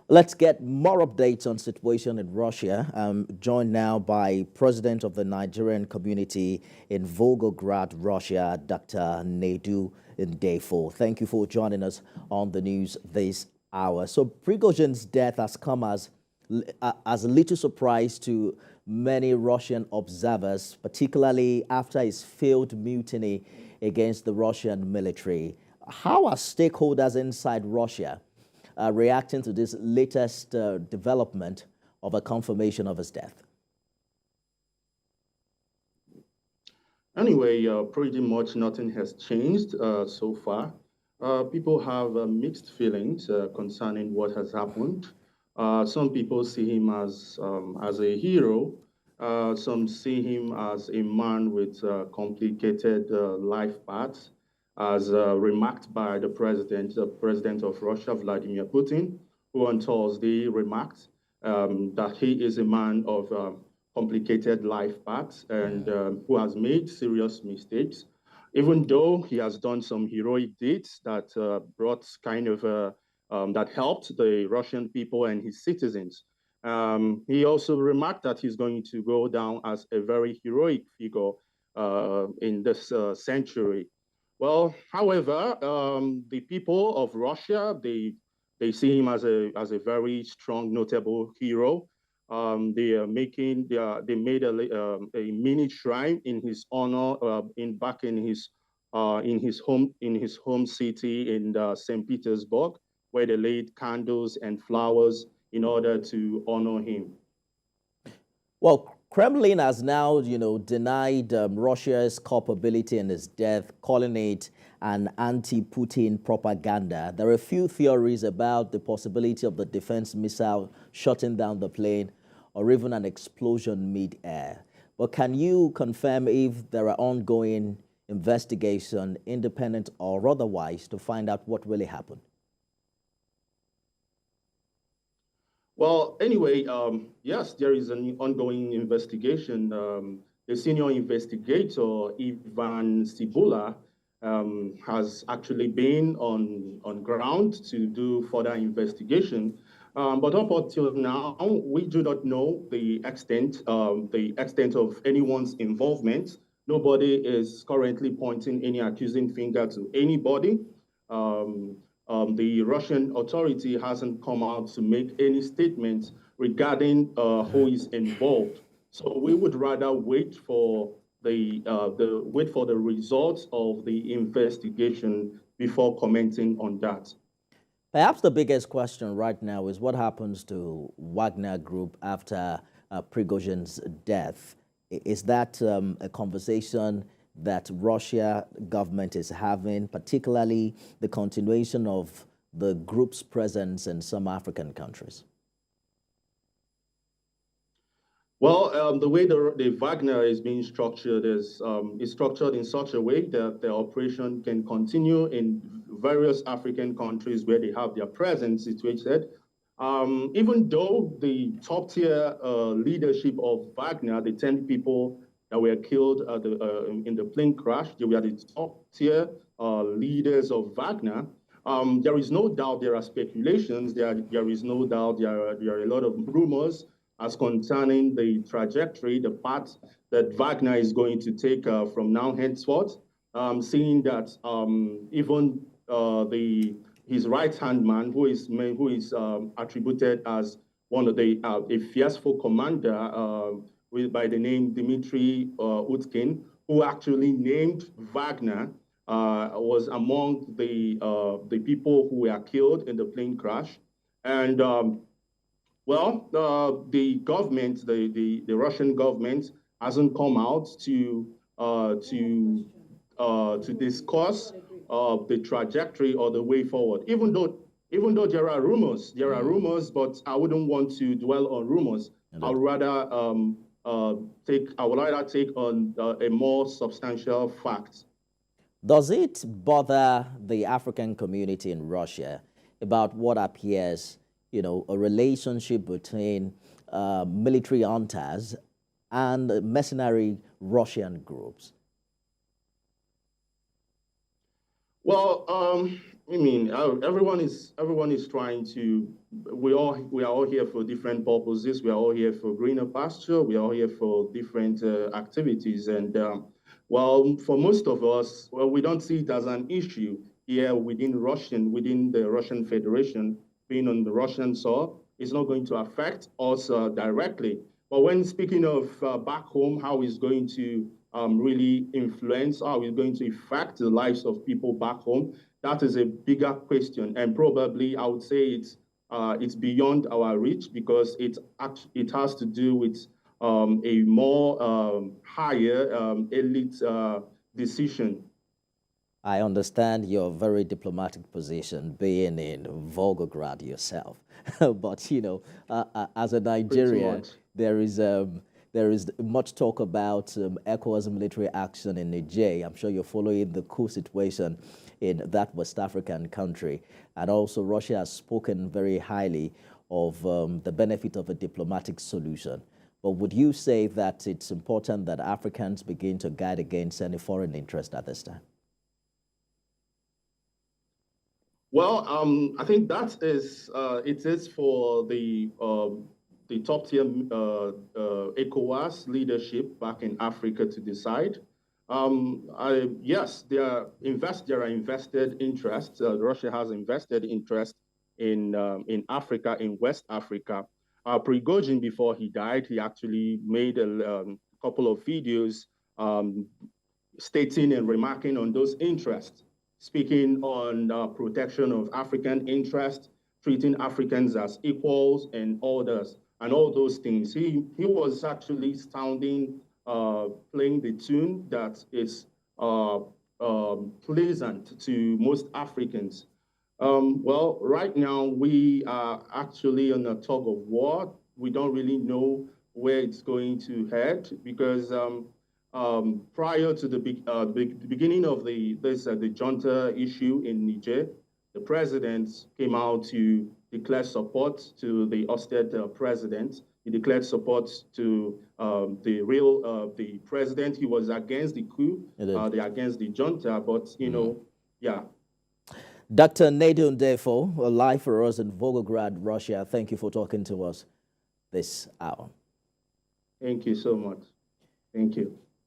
Let's get more updates on situation in Russia. I'm joined now by President of the Nigerian Community in Volgograd, Russia, Dr. Nedu Ndefo. Thank you for joining us on the news this hour. So Prigozhin's death has come as a little surprise to many Russian observers, particularly after his failed mutiny against the Russian military. How are stakeholders inside Russia reacting to this latest development of a confirmation of his death? Anyway, pretty much nothing has changed so far. People have mixed feelings concerning what has happened. Some people see him as a hero. Some see him as a man with complicated life paths, as remarked by the president of Russia, Vladimir Putin, who on Thursday remarked that he is a man of complicated life paths and who has made serious mistakes, even though he has done some heroic deeds that brought kind of that helped the Russian people and his citizens. He also remarked that he's going to go down as a very heroic figure in this century. Well, however, the people of Russia, they see him as a very strong, notable hero. They made a mini shrine in his honor back in his home city in St. Petersburg, where they laid candles and flowers in order to honor him. Well, Kremlin has now, denied Russia's culpability in his death, calling it an anti-Putin propaganda. There are a few theories about the possibility of the defense missile shutting down the plane or even an explosion mid-air. But can you confirm if there are ongoing investigation, independent or otherwise, to find out what really happened? Well, anyway, yes, there is an ongoing investigation. The senior investigator, Ivan Sibula, has actually been on ground to do further investigation. But up until now, we do not know the extent of anyone's involvement. Nobody is currently pointing any accusing finger to anybody. The Russian authority hasn't come out to make any statements regarding who is involved. So we would rather wait for the results of the investigation before commenting on that. Perhaps the biggest question right now is what happens to Wagner Group after Prigozhin's death. Is that a conversation that Russia government is having, particularly the continuation of the group's presence in some African countries? Well, the way the Wagner is being structured is structured in such a way that the operation can continue in various African countries where they have their presence situated. Even though the top tier leadership of Wagner, the 10 people that were killed in the plane crash, they were the top tier leaders of Wagner. There is no doubt there are speculations. There is no doubt there are a lot of rumors as concerning the trajectory, the path that Wagner is going to take from now henceforth, seeing that even his right-hand man, who is attributed as one of a fearful commander by the name Dmitry Utkin, who actually named Wagner, was among the people who were killed in the plane crash. And well, the government, the Russian government, hasn't come out to discuss the trajectory or the way forward. Even though there are rumors, but I wouldn't want to dwell on rumors. I would rather take on a more substantial fact. Does it bother the African community in Russia about what appears, a relationship between military hunters and mercenary Russian groups? Well, I mean, everyone is trying to. We are all here for different purposes. We are all here for greener pasture. We are all here for different activities. And well, for most of us, well, we don't see it as an issue here within the Russian Federation, being on the Russian soil. It's not going to affect us directly. But when speaking of back home, how it's going to really influence, how it's going to affect the lives of people back home, that is a bigger question, and probably I would say it's beyond our reach because it has to do with a more higher elite decision. I understand your very diplomatic position, being in Volgograd yourself. But as a Nigerian, there is much talk about ECOWAS military action in Niger. I'm sure you're following the coup situation in that West African country, and also Russia has spoken very highly of the benefit of a diplomatic solution. But would you say that it's important that Africans begin to guard against any foreign interest at this time? Well, I think that is it is for the top tier ECOWAS leadership back in Africa to decide. Yes, there are invested interests. Russia has invested interest in Africa, in West Africa. Prigozhim, before he died, he actually made a couple of videos stating and remarking on those interests, speaking on protection of African interests, treating Africans as equals and others, and all those things. He was actually sounding, playing the tune that is pleasant to most Africans. Well, right now we are actually on a tug of war. We don't really know where it's going to head because prior to the beginning of the junta issue in Niger, the president came out to declare support to the ousted president. He declared support to the president. He was against the coup, against the junta, but yeah. Dr. Nedu Ndefo, live for us in Volgograd, Russia. Thank you for talking to us this hour. Thank you so much. Thank you.